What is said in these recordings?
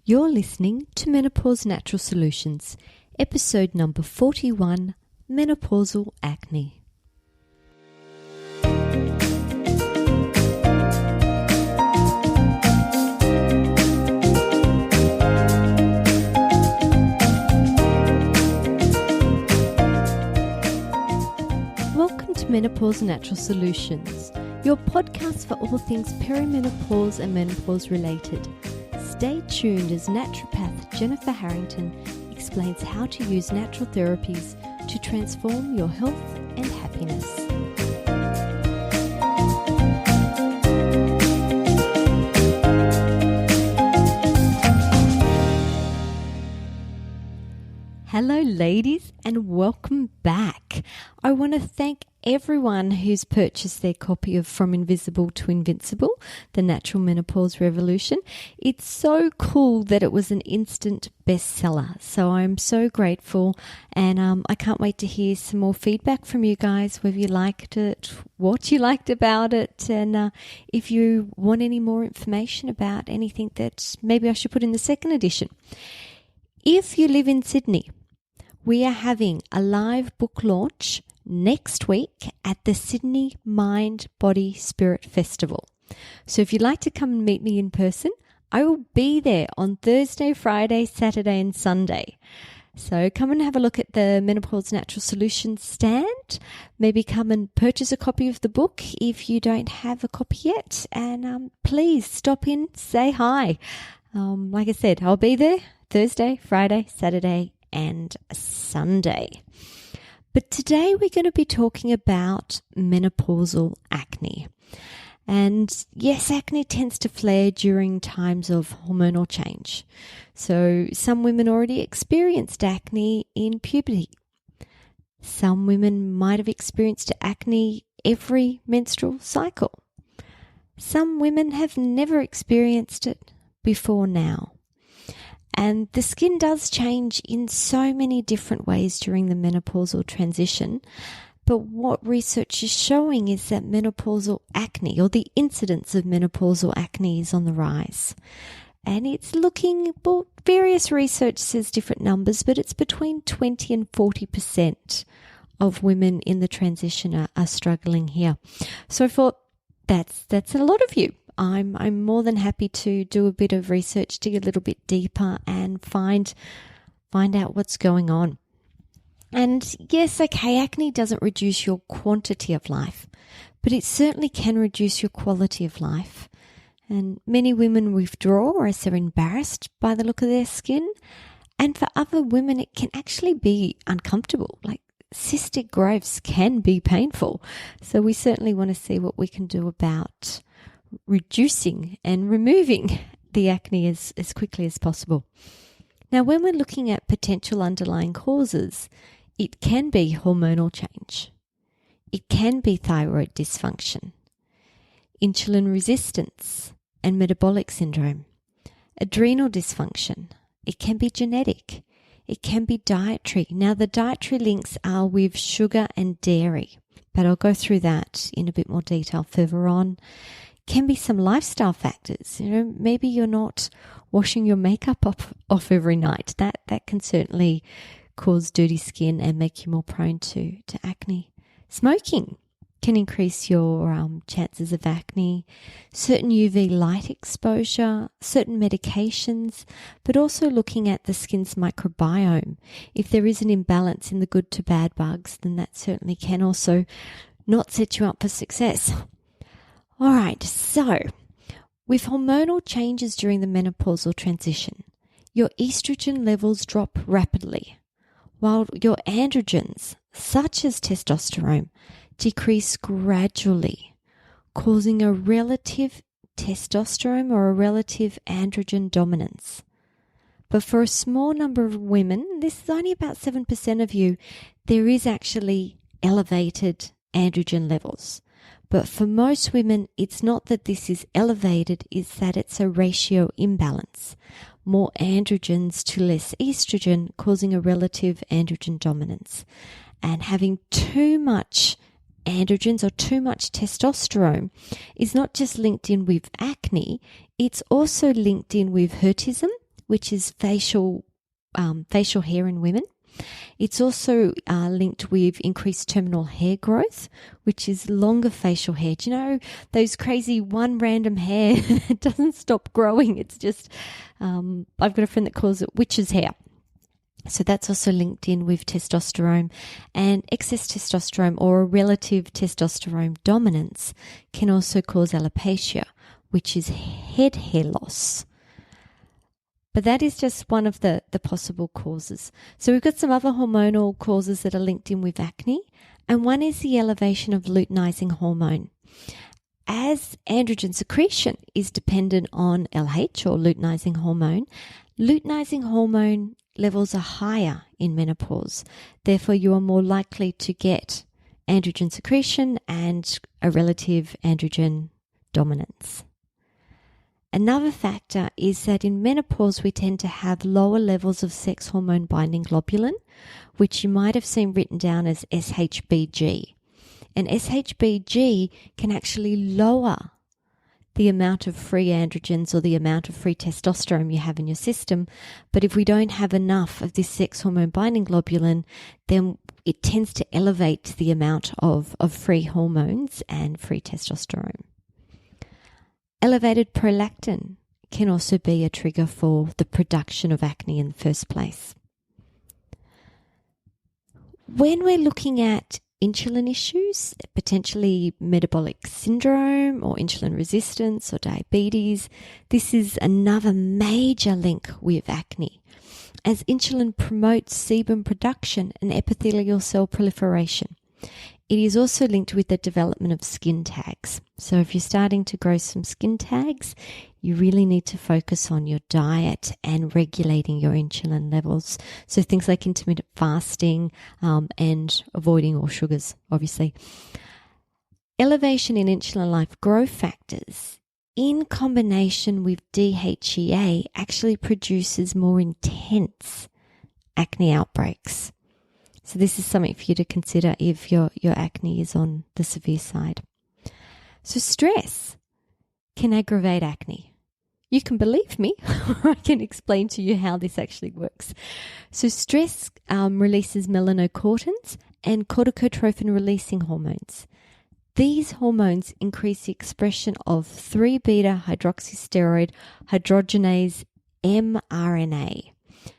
You're listening to Menopause Natural Solutions, episode number 41, Menopausal Acne. Welcome to Menopause Natural Solutions, your podcast for all things perimenopause and menopause related. Stay tuned as naturopath Jennifer Harrington explains how to use natural therapies to transform your health and happiness. Hello ladies and welcome back. I want to thank everyone who's purchased their copy of From Invisible to Invincible, the Natural Menopause Revolution. It's so cool that it was an instant bestseller. So I'm so grateful and I can't wait to hear some more feedback from you guys, whether you liked it, what you liked about it, and if you want any more information about anything that maybe I should put in the second edition. If you live in Sydney, we are having a live book launch next week at the Sydney Mind, Body, Spirit Festival. So if you'd like to come and meet me in person, I will be there on Thursday, Friday, Saturday and Sunday. So come and have a look at the Menopause Natural Solutions stand. Maybe come and purchase a copy of the book if you don't have a copy yet. And please stop in, say hi. Like I said, I'll be there Thursday, Friday, Saturday and Sunday. But today we're going to be talking about menopausal acne. And yes, acne tends to flare during times of hormonal change. So some women already experienced acne in puberty. Some women might have experienced acne every menstrual cycle. Some women have never experienced it before now. And the skin does change in so many different ways during the menopausal transition. But what research is showing is that menopausal acne, or the incidence of menopausal acne, is on the rise. And it's looking, well, various research says different numbers, but it's between 20 and 40% of women in the transition are struggling here. So I thought that's a lot of you. I'm more than happy to do a bit of research, dig a little bit deeper and find out what's going on. And yes, okay, acne doesn't reduce your quantity of life, but it certainly can reduce your quality of life. And many women withdraw as they're embarrassed by the look of their skin. And for other women, it can actually be uncomfortable. Like cystic growths can be painful. So we certainly want to see what we can do about reducing and removing the acne as quickly as possible. Now, when we're looking at potential underlying causes, it can be hormonal change. It can be thyroid dysfunction, insulin resistance and metabolic syndrome, adrenal dysfunction. It can be genetic. It can be dietary. Now, the dietary links are with sugar and dairy, but I'll go through that in a bit more detail further on. Can be some lifestyle factors. Maybe you're not washing your makeup off every night. That can certainly cause dirty skin and make you more prone to acne. Smoking can increase your chances of acne. Certain UV light exposure, certain medications, but also looking at the skin's microbiome. If there is an imbalance in the good to bad bugs, then that certainly can also not set you up for success. All right, so with hormonal changes during the menopausal transition, your estrogen levels drop rapidly, while your androgens, such as testosterone, decrease gradually, causing a relative testosterone or a relative androgen dominance. But for a small number of women, this is only about 7% of you, there is actually elevated androgen levels. But for most women, it's not that this is elevated, it's that it's a ratio imbalance. More androgens to less estrogen, causing a relative androgen dominance. And having too much androgens or too much testosterone is not just linked in with acne, it's also linked in with hirsutism, which is facial hair in women. It's also linked with increased terminal hair growth, which is longer facial hair. Do you know those crazy one random hair that doesn't stop growing? It's just, I've got a friend that calls it witch's hair. So that's also linked in with testosterone, and excess testosterone or a relative testosterone dominance can also cause alopecia, which is head hair loss. But that is just one of the possible causes. So we've got some other hormonal causes that are linked in with acne, and one is the elevation of luteinizing hormone. As androgen secretion is dependent on LH or luteinizing hormone levels are higher in menopause. Therefore, you are more likely to get androgen secretion and a relative androgen dominance. Another factor is that in menopause, we tend to have lower levels of sex hormone binding globulin, which you might have seen written down as SHBG. And SHBG can actually lower the amount of free androgens or the amount of free testosterone you have in your system. But if we don't have enough of this sex hormone binding globulin, then it tends to elevate the amount of free hormones and free testosterone. Elevated prolactin can also be a trigger for the production of acne in the first place. When we're looking at insulin issues, potentially metabolic syndrome or insulin resistance or diabetes, this is another major link with acne, as insulin promotes sebum production and epithelial cell proliferation. It is also linked with the development of skin tags. So if you're starting to grow some skin tags, you really need to focus on your diet and regulating your insulin levels. So things like intermittent fasting and avoiding all sugars, obviously. Elevation in insulin-like growth factors in combination with DHEA actually produces more intense acne outbreaks. So this is something for you to consider if your acne is on the severe side. So stress can aggravate acne. You can believe me, or I can explain to you how this actually works. So stress releases melanocortins and corticotrophin-releasing hormones. These hormones increase the expression of 3-beta-hydroxysteroid hydrogenase mRNA.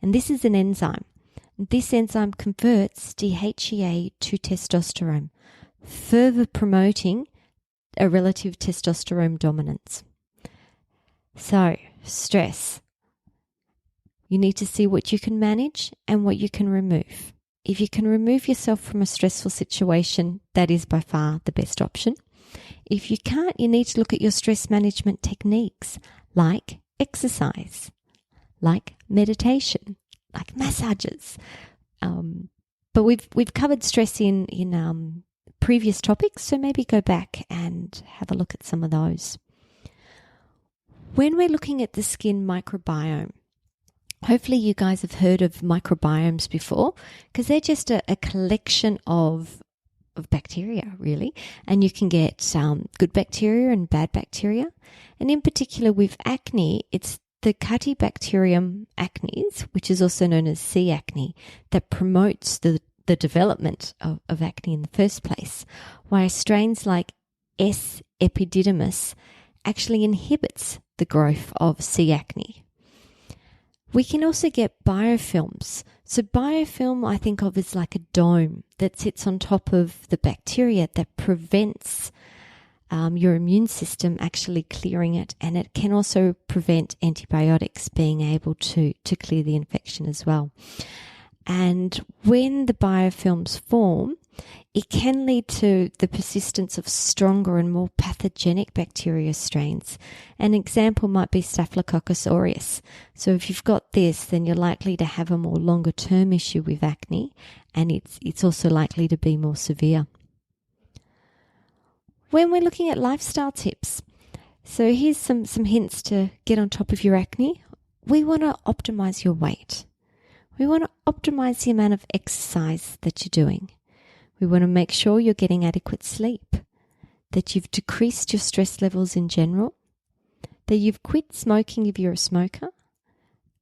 And this is an enzyme. This enzyme converts DHEA to testosterone, further promoting a relative testosterone dominance. So, stress. You need to see what you can manage and what you can remove. If you can remove yourself from a stressful situation, that is by far the best option. If you can't, you need to look at your stress management techniques like exercise, like meditation, like massages. But we've covered stress in previous topics, so maybe go back and have a look at some of those. When we're looking at the skin microbiome, hopefully you guys have heard of microbiomes before, because they're just a collection of bacteria, really. And you can get good bacteria and bad bacteria. And in particular with acne, it's the Cutibacterium acnes, which is also known as C. acne, that promotes the development of acne in the first place, while strains like S. epididymis actually inhibits the growth of C. acne. We can also get biofilms. So biofilm I think of as like a dome that sits on top of the bacteria that prevents your immune system actually clearing it, and it can also prevent antibiotics being able to clear the infection as well. And when the biofilms form, it can lead to the persistence of stronger and more pathogenic bacteria strains. An example might be Staphylococcus aureus. So if you've got this, then you're likely to have a more longer term issue with acne, and it's also likely to be more severe. When we're looking at lifestyle tips, so here's some hints to get on top of your acne. We want to optimize your weight. We want to optimize the amount of exercise that you're doing. We want to make sure you're getting adequate sleep, that you've decreased your stress levels in general, that you've quit smoking if you're a smoker,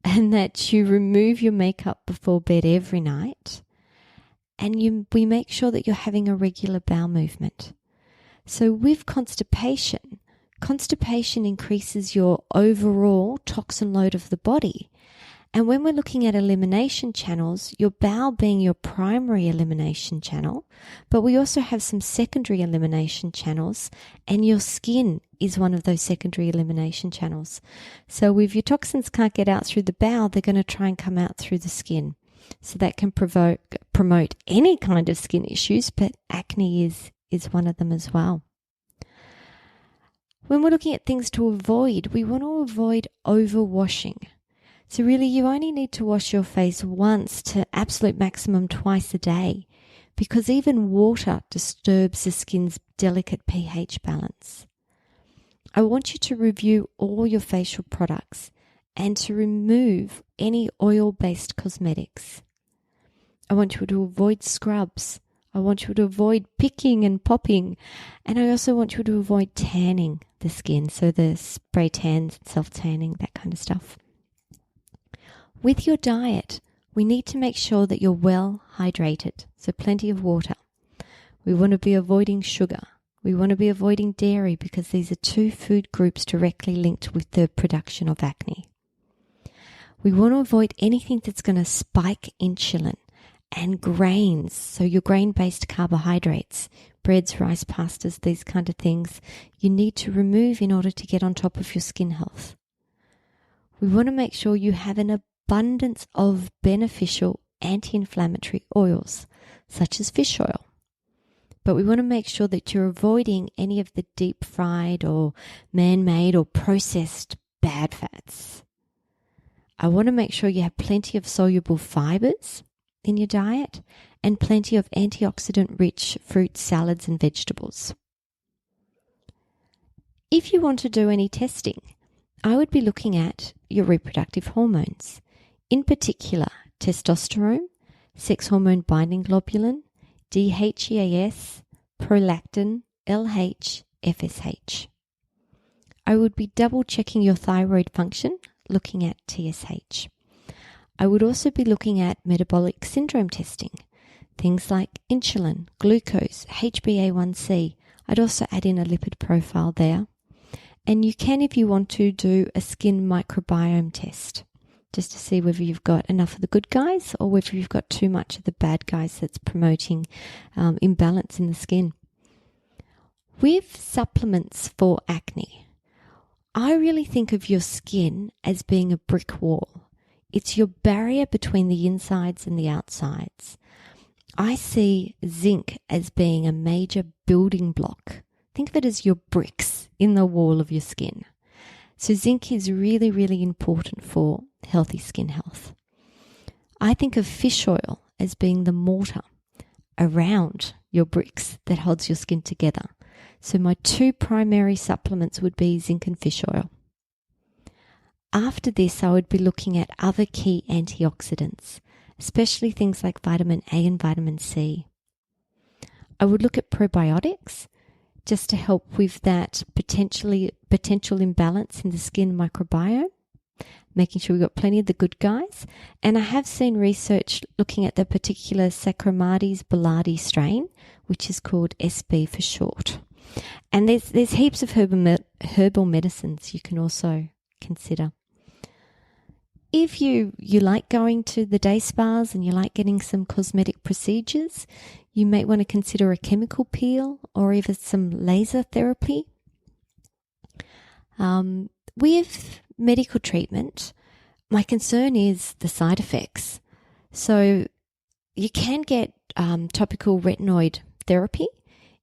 and that you remove your makeup before bed every night, and we make sure that you're having a regular bowel movement. So with constipation increases your overall toxin load of the body. And when we're looking at elimination channels, your bowel being your primary elimination channel, but we also have some secondary elimination channels, and your skin is one of those secondary elimination channels. So if your toxins can't get out through the bowel, they're going to try and come out through the skin. So that can promote any kind of skin issues, but acne is one of them as well. When we're looking at things to avoid, we want to avoid overwashing. So really, you only need to wash your face once to absolute maximum twice a day, because even water disturbs the skin's delicate pH balance. I want you to review all your facial products and to remove any oil-based cosmetics. I want you to avoid scrubs. I want you to avoid picking and popping. And I also want you to avoid tanning the skin, so the spray tans, self-tanning, that kind of stuff. With your diet, we need to make sure that you're well hydrated, so plenty of water. We want to be avoiding sugar. We want to be avoiding dairy, because these are two food groups directly linked with the production of acne. We want to avoid anything that's going to spike insulin and grains, so your grain-based carbohydrates, breads, rice, pastas, these kind of things, you need to remove in order to get on top of your skin health. We want to make sure you have an abundance of beneficial anti-inflammatory oils, such as fish oil. But we want to make sure that you're avoiding any of the deep fried or man-made or processed bad fats. I want to make sure you have plenty of soluble fibers in your diet and plenty of antioxidant-rich fruits, salads, and vegetables. If you want to do any testing, I would be looking at your reproductive hormones, in particular testosterone, sex hormone binding globulin, DHEAS, prolactin, LH, FSH. I would be double checking your thyroid function, looking at TSH. I would also be looking at metabolic syndrome testing, things like insulin, glucose, HbA1c. I'd also add in a lipid profile there. And you can, if you want to, do a skin microbiome test, just to see whether you've got enough of the good guys or whether you've got too much of the bad guys that's promoting imbalance in the skin. With supplements for acne, I really think of your skin as being a brick wall. It's your barrier between the insides and the outsides. I see zinc as being a major building block. Think of it as your bricks in the wall of your skin. So zinc is really, really important for healthy skin health. I think of fish oil as being the mortar around your bricks that holds your skin together. So my two primary supplements would be zinc and fish oil. After this, I would be looking at other key antioxidants, especially things like vitamin A and vitamin C. I would look at probiotics just to help with that potential imbalance in the skin microbiome, making sure we've got plenty of the good guys. And I have seen research looking at the particular Saccharomyces boulardii strain, which is called SB for short. And there's heaps of herbal medicines you can also consider. If you like going to the day spas and you like getting some cosmetic procedures, you might want to consider a chemical peel or even some laser therapy. With medical treatment, my concern is the side effects. So you can get topical retinoid therapy.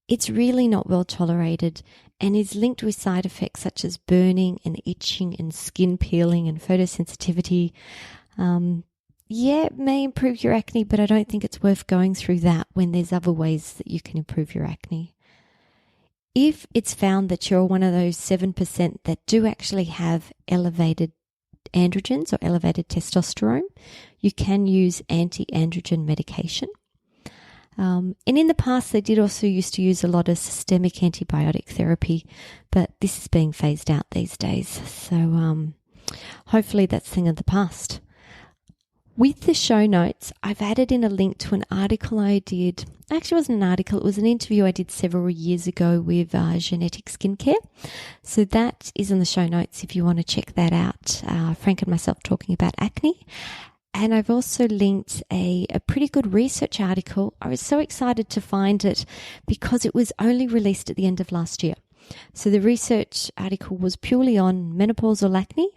It's really not well tolerated and is linked with side effects such as burning and itching and skin peeling and photosensitivity. It may improve your acne, but I don't think it's worth going through that when there's other ways that you can improve your acne. If it's found that you're one of those 7% that do actually have elevated androgens or elevated testosterone, you can use anti-androgen medication. And in the past, they did also used to use a lot of systemic antibiotic therapy, but this is being phased out these days. So hopefully that's a thing of the past. With the show notes, I've added in a link to an article I did. Actually, it wasn't an article. It was an interview I did several years ago with Genetic Skincare. So that is in the show notes if you want to check that out. Frank and myself talking about acne. And I've also linked a pretty good research article. I was so excited to find it because it was only released at the end of last year. So the research article was purely on menopausal acne.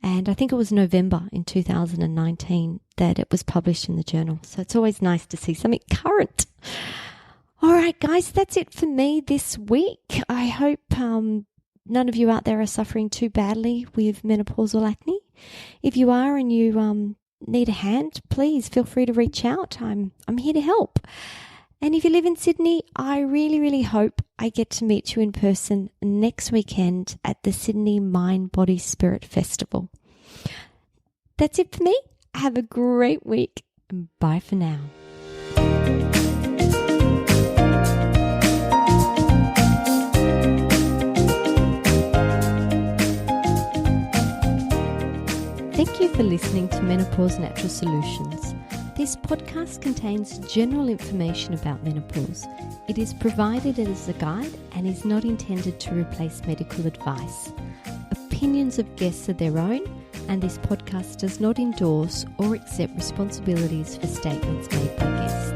And I think it was November in 2019 that it was published in the journal. So it's always nice to see something current. All right, guys, that's it for me this week. I hope none of you out there are suffering too badly with menopausal acne. If you are and you need a hand, please feel free to reach out. I'm here to help. And if you live in Sydney, I really, really hope I get to meet you in person next weekend at the Sydney Mind, Body, Spirit Festival. That's it for me. Have a great week. Bye for now. Thank you for listening to Menopause Natural Solutions. This podcast contains general information about menopause. It is provided as a guide and is not intended to replace medical advice. Opinions of guests are their own, and this podcast does not endorse or accept responsibilities for statements made by guests.